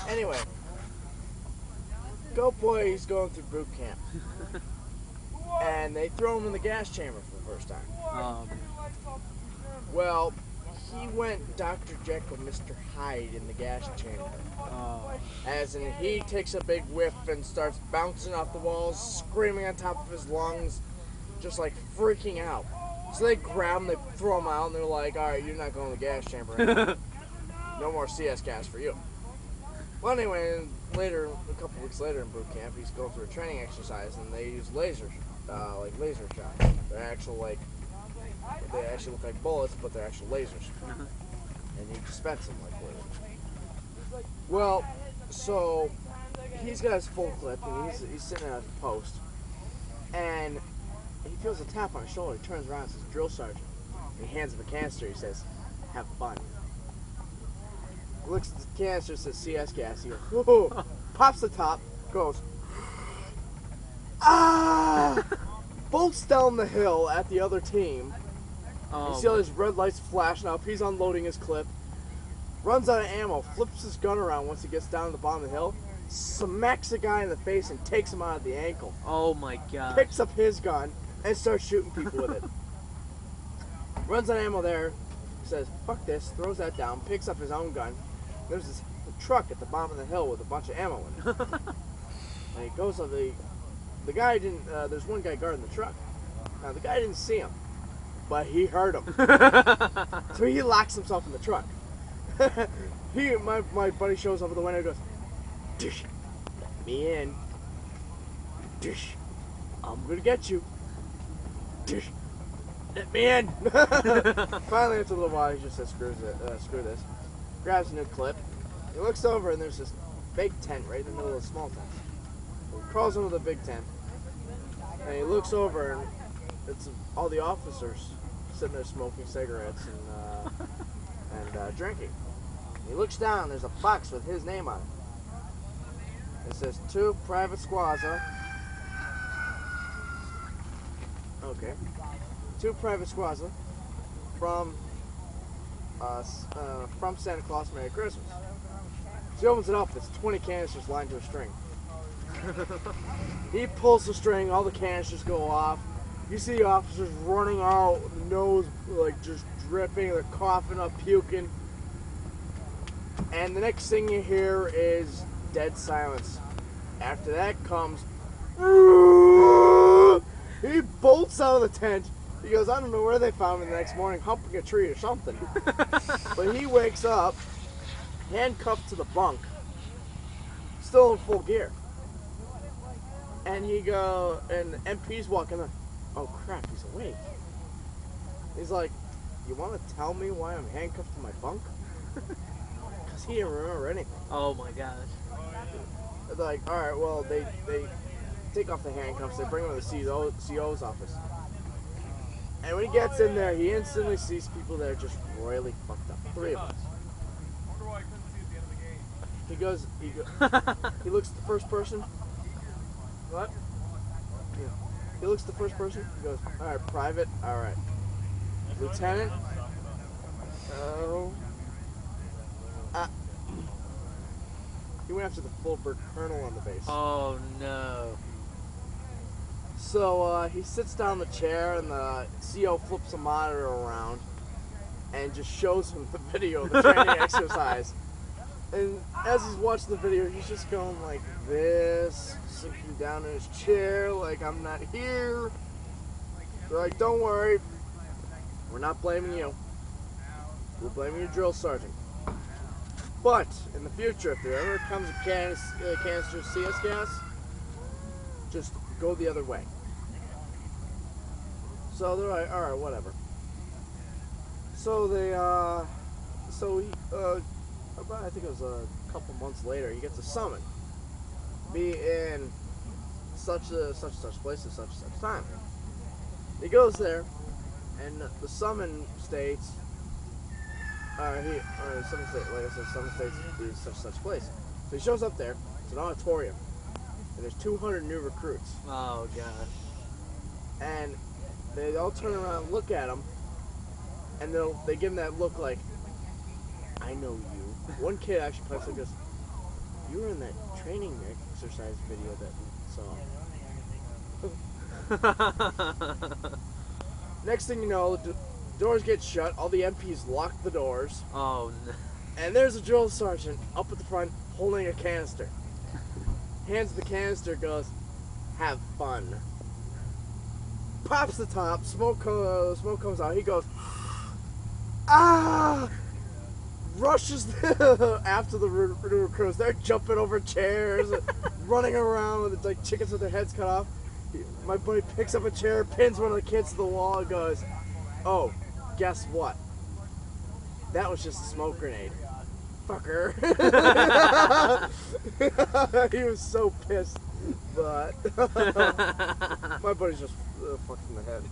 Anyway, Goat Boy, he's going through boot camp. And they throw him in the gas chamber for the first time. Well, he went Dr. Jekyll, Mr. Hyde in the gas chamber. As in, he takes a big whiff and starts bouncing off the walls, screaming on top of his lungs, just like freaking out. So they grab him, they throw him out, and they're like, alright, you're not going to the gas chamber anymore. No more CS gas for you. Well, anyway, later, a couple weeks later in boot camp, he's going through a training exercise, and they use laser shots. They're actual, like, they actually look like bullets, but they're actual lasers. And you dispense them like lasers. Well, so he's got his full clip, and he's sitting at a post, and he feels a tap on his shoulder. He turns around and says, "Drill sergeant." And he hands him a canister. He says, "Have fun." He looks at the canister, says CS gas. He goes, "Whoa!" Pops the top, goes, "Ah!" Bolts down the hill at the other team. You see all these red lights flashing up. He's unloading his clip. Runs out of ammo. Flips his gun around once he gets down to the bottom of the hill. Smacks the guy in the face and takes him out of the ankle. Oh my god. Picks up his gun and starts shooting people with it. Runs out of ammo there. Says, "Fuck this." Throws that down. Picks up his own gun. There's this truck at the bottom of the hill with a bunch of ammo in it. And he goes to the guy didn't. There's one guy guarding the truck. Now the guy didn't see him, but he heard him. So he locks himself in the truck. My buddy shows over the window and goes, "Dish, let me in. Dish, I'm gonna get you. Dish, let me in." Finally, after a little while, he just says, "Screw this." Grabs a new clip. He looks over and there's this big tent right in the middle of the small tent. He crawls into the big tent and he looks over and it's all the officers sitting there smoking cigarettes and drinking. He looks down. There's a box with his name on it. It says "To Private Squazza." Okay. "To Private Squazza from Santa Claus, Merry Christmas." He opens it up. It's 20 canisters lined to a string. He pulls the string. All the canisters go off. You see the officers running out, the nose like just dripping. They're coughing up, puking. And the next thing you hear is dead silence. After that comes, he bolts out of the tent. He goes, "I don't know where they found him the next morning, humping a tree or something." But he wakes up, handcuffed to the bunk, still in full gear. And and MP's walking up. Oh crap, he's awake. He's like, "You want to tell me why I'm handcuffed to my bunk?" Because he didn't remember anything. Oh my gosh. They're like, "Alright, well, they take off the handcuffs, they bring him to the CO's office. And when he gets in there, he instantly sees people that are just royally fucked up. 3 of them. He looks at the first person. What? Yeah. He looks at the first person. He goes, "Alright, private. Alright. Lieutenant. Oh. He went after the full-bird colonel on the base." Oh no. So he sits down in the chair and the CO flips a monitor around and just shows him the video of the training exercise. And as he's watching the video, he's just going like this, sinking down in his chair like, "I'm not here." They're like, "Don't worry, we're not blaming you. We're blaming your drill sergeant. But in the future, if there ever comes a canister of CS gas, just go the other way." So they're like, "Alright, whatever." So they, about, I think it was a couple months later, he gets a summon. Be in such place at such time. He goes there, and the summon states, summon states is such place. So he shows up there. It's an auditorium, and there's 200 new recruits. Oh gosh. And they all turn around and look at him, and they give him that look like, "I know you." One kid actually pipes up and goes, You were in that training exercise video that we saw. Next thing you know, the doors get shut. All the MPs lock the doors. Oh no. And there's a drill sergeant up at the front holding a canister. Hands the canister, goes, "Have fun." Pops the top, smoke comes out. He goes, "Ah!" Rushes after the recruits. They're jumping over chairs, running around with like chickens with their heads cut off. My buddy picks up a chair, pins one of the kids to the wall, and goes, "Oh, guess what? That was just a smoke grenade, fucker." He was so pissed, but my buddy's just fucked in the head.